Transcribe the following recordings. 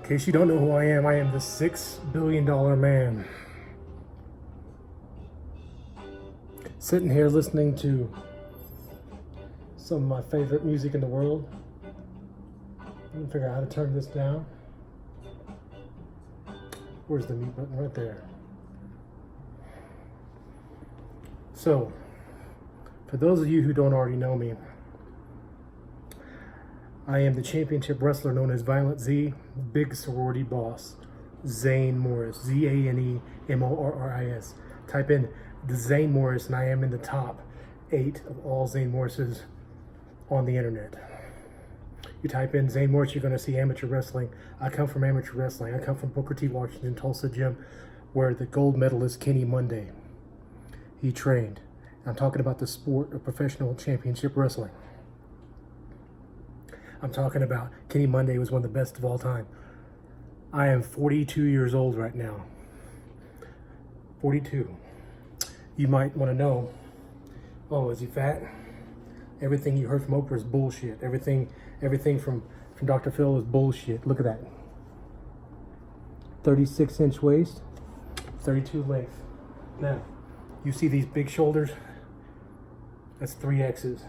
In case you don't know who I am the $6 billion man. Sitting here listening to some of my favorite music in the world. Let me figure out how to turn this down. Where's the mute button? Right there. So, for those of you who don't already know me, I am the championship wrestler known as Violent Z, Big Sorority Boss, Zane Morris, Zanemorris. Type in the Zane Morris and I am in the top 8 of all Zane Morrises on the internet. You type in Zane Morris, you're going to see amateur wrestling. I come from amateur wrestling. I come from Booker T. Washington, Tulsa Gym, where the gold medalist Kenny Monday, he trained. I'm talking about the sport of professional championship wrestling. I'm talking about Kenny Monday was one of the best of all time. I am 42 years old right now. 42. You might want to know, oh, is he fat? Everything you heard from Oprah is bullshit. Everything from Dr. Phil is bullshit. Look at that. 36-inch waist, 32 length. Now, you see these big shoulders? That's 3 X's.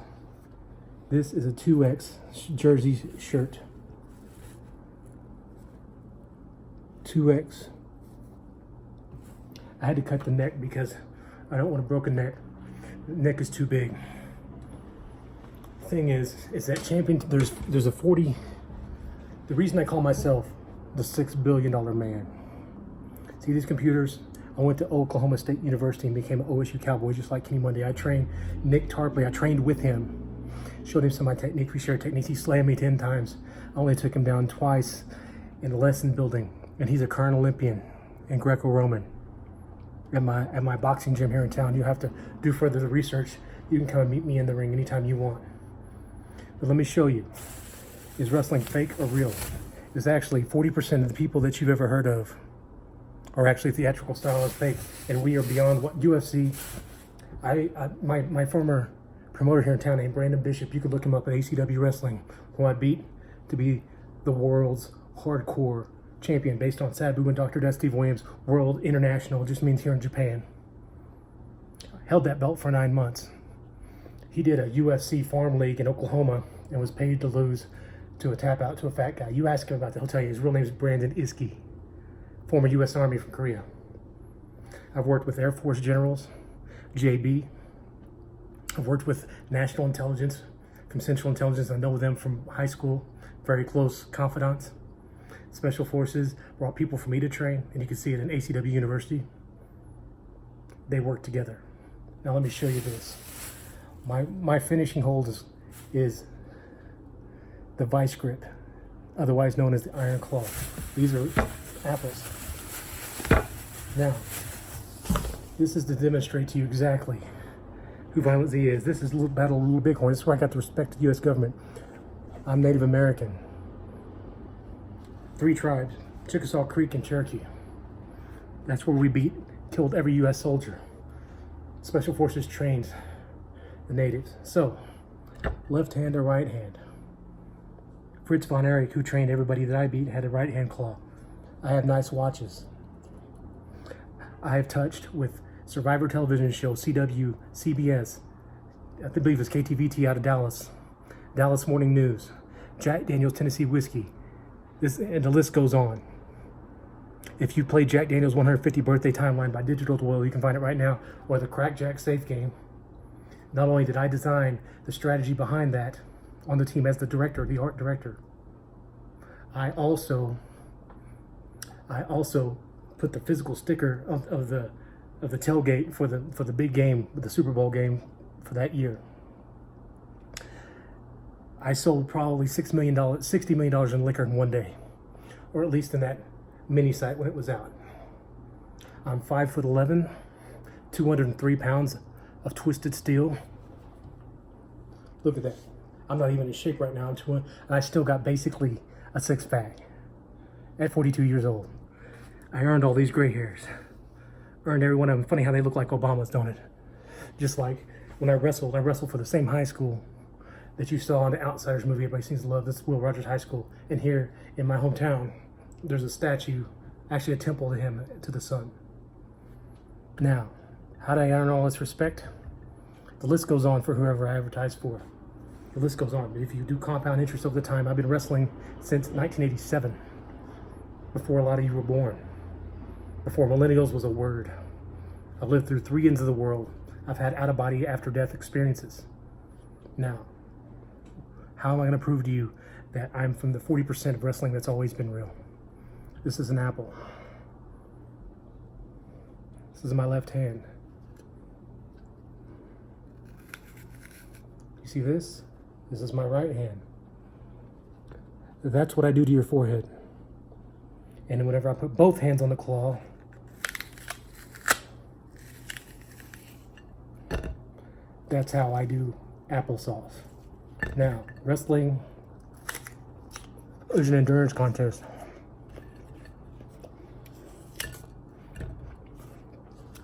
This is a 2X jersey shirt. 2X. I had to cut the neck because I don't want a broken neck. The neck is too big. Thing is that champion, there's a 40, the reason I call myself the $6 billion man. See these computers? I went to Oklahoma State University and became an OSU Cowboy just like Kenny Monday. I trained Nick Tarpley, I trained with him. Showed him some of my technique, we shared techniques. He slammed me 10 times. I only took him down twice in the lesson building. And he's a current Olympian in Greco-Roman. At my boxing gym here in town. You have to do further research. You can come and meet me in the ring anytime you want. But let me show you. Is wrestling fake or real? It's actually 40% of the people that you've ever heard of are actually theatrical style is fake. And we are beyond what UFC. My former promoter here in town named Brandon Bishop, you could look him up at ACW Wrestling, who I beat to be the world's hardcore champion based on Sabu and Dr. Death Steve Williams. World International just means here in Japan. Held that belt for 9 months. He did a UFC farm league in Oklahoma and was paid to lose to a tap out to a fat guy. You ask him about that, he'll tell you his real name is Brandon Iski, former U.S. Army from Korea. I've worked with Air Force generals, JB. I've worked with National Intelligence, from Central Intelligence. I know them from high school, very close confidants. Special Forces brought people for me to train, and you can see it in ACW University. They work together. Now let me show you this. My finishing hold is the vice grip, otherwise known as the iron claw. These are apples. Now, this is to demonstrate to you exactly who Violent Z is. This is Battle of Little Bighorn. This is where I got the respect of the U.S. government. I'm Native American. 3 tribes, Chickasaw Creek and Cherokee. That's where we killed every U.S. soldier. Special Forces trains the natives. So, left hand or right hand. Fritz von Erich, who trained everybody that I beat, had a right hand claw. I have nice watches. I have touched with Survivor television show, CW, CBS, I believe it's KTVT out of Dallas, Dallas Morning News, Jack Daniel's Tennessee Whiskey, and the list goes on. If you play Jack Daniel's 150 birthday timeline by Digital Dwell, you can find it right now, or the Crack Jack Safe game. Not only did I design the strategy behind that on the team as the director, the art director, I also put the physical sticker of the tailgate for the big game, the Super Bowl game for that year. I sold probably $60 million in liquor in one day, or at least in that mini site when it was out. I'm 5'11", 203 pounds of twisted steel. Look at that. I'm not even in shape right now. And I still got basically a six-pack at 42 years old. I earned all these gray hairs. Earned every one of them. Funny how they look like Obama's, don't it? Just like when I wrestled for the same high school that you saw in the Outsiders movie everybody seems to love. This is Will Rogers High School. And here in my hometown, there's a statue, actually a temple to him, to the sun. Now, how do I earn all this respect? The list goes on for whoever I advertise for. The list goes on. But if you do compound interest over the time, I've been wrestling since 1987, before a lot of you were born, before millennials was a word. I've lived through 3 ends of the world. I've had out-of-body, after-death experiences. Now, how am I going to prove to you that I'm from the 40% of wrestling that's always been real? This is an apple. This is my left hand. You see this? This is my right hand. That's what I do to your forehead. And whenever I put both hands on the claw, that's how I do applesauce. Now, wrestling is an endurance contest.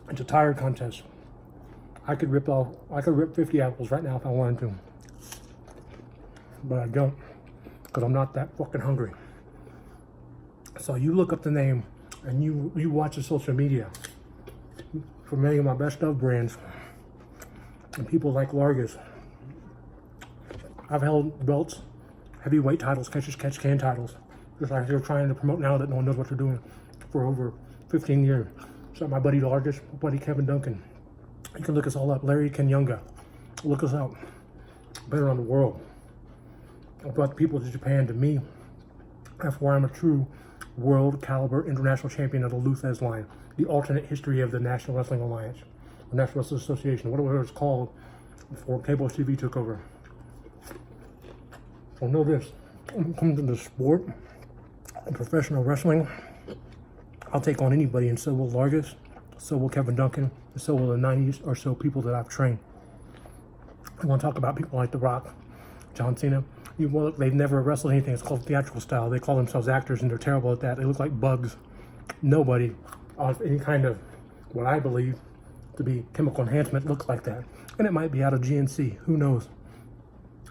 It's a tired contest. I could rip 50 apples right now if I wanted to. But I don't, because I'm not that fucking hungry. So you look up the name and you watch the social media for many of my best of brands and people like Largus. I've held belts, heavyweight titles, catch can titles, just like they're trying to promote now that no one knows what they're doing, for over 15 years. So my buddy Largus, my buddy Kevin Duncan. You can look us all up. Larry Kenyonga. Look us up. Been around the world. I brought the people to Japan to me. That's why I'm a true world caliber international champion of the Luthez line, the alternate history of the National Wrestling Alliance, the National Wrestling Association, whatever it's called before cable TV took over. So know this, when it comes to the sport and professional wrestling, I'll take on anybody, and so will Largus, so will Kevin Duncan, and so will the 90s or so people that I've trained. I want to talk about people like The Rock, John Cena. They've never wrestled anything. It's called theatrical style. They call themselves actors, and they're terrible at that. They look like bugs. Nobody of any kind of what I believe to be chemical enhancement looks like that. And it might be out of GNC. Who knows?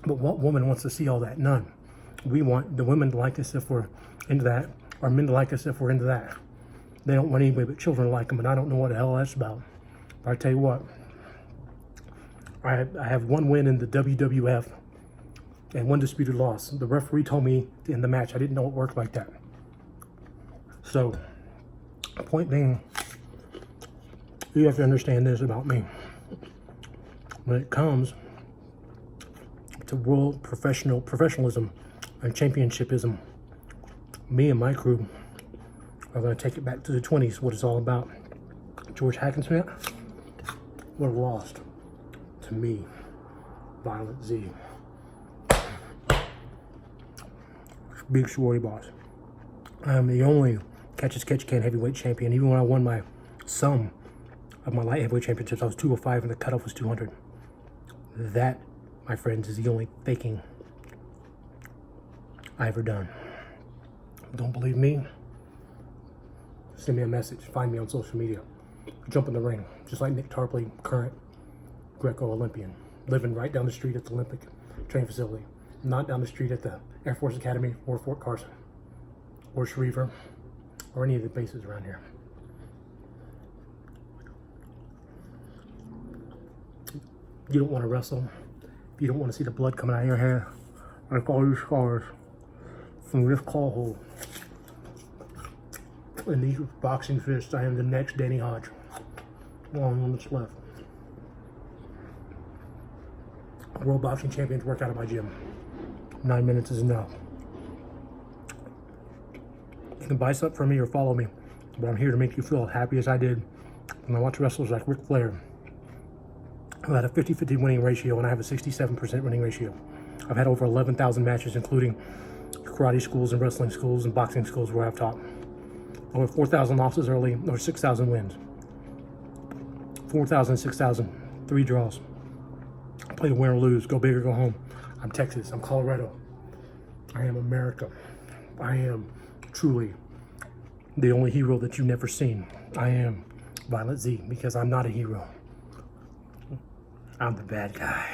But what woman wants to see all that? None. We want the women to like us if we're into that, or men to like us if we're into that. They don't want anybody but children to like them, and I don't know what the hell that's about. But I tell you what, I have 1 win in the WWF and 1 disputed loss. The referee told me in the match. I didn't know it worked like that. So, point being, you have to understand this about me. When it comes to world professionalism and championshipism, me and my crew are going to take it back to the 20s, what it's all about. George Hackenschmidt would have lost to me, Violent Z. Big Sorority Boss. I'm the only catch can heavyweight champion. Even when I won some of my light heavyweight championships, I was 205 and the cutoff was 200. That, my friends, is the only faking I ever done. Don't believe me? Send me a message. Find me on social media. Jump in the ring, just like Nick Tarpley, current Greco Olympian, living right down the street at the Olympic training facility, not down the street at the Air Force Academy or Fort Carson or Schriever or any of the bases around here. You don't want to wrestle. If you don't want to see the blood coming out of your hair, like all these scars from this claw hole and these boxing fists, I am the next Danny Hodge. One that's left. World boxing champions work out of my gym. 9 minutes is enough. You can buy something from me or follow me, but I'm here to make you feel as happy as I did when I watch wrestlers like Ric Flair, who had a 50-50 winning ratio, and I have a 67% winning ratio. I've had over 11,000 matches, including karate schools and wrestling schools and boxing schools where I've taught. Over 4,000 losses early, or 6,000 wins. 4,000, 6,000, 3 draws. Play to win or lose, go big or go home. I'm Texas, I'm Colorado. I am America. I am truly the only hero that you've never seen. I am Violent Z, because I'm not a hero. I'm the bad guy.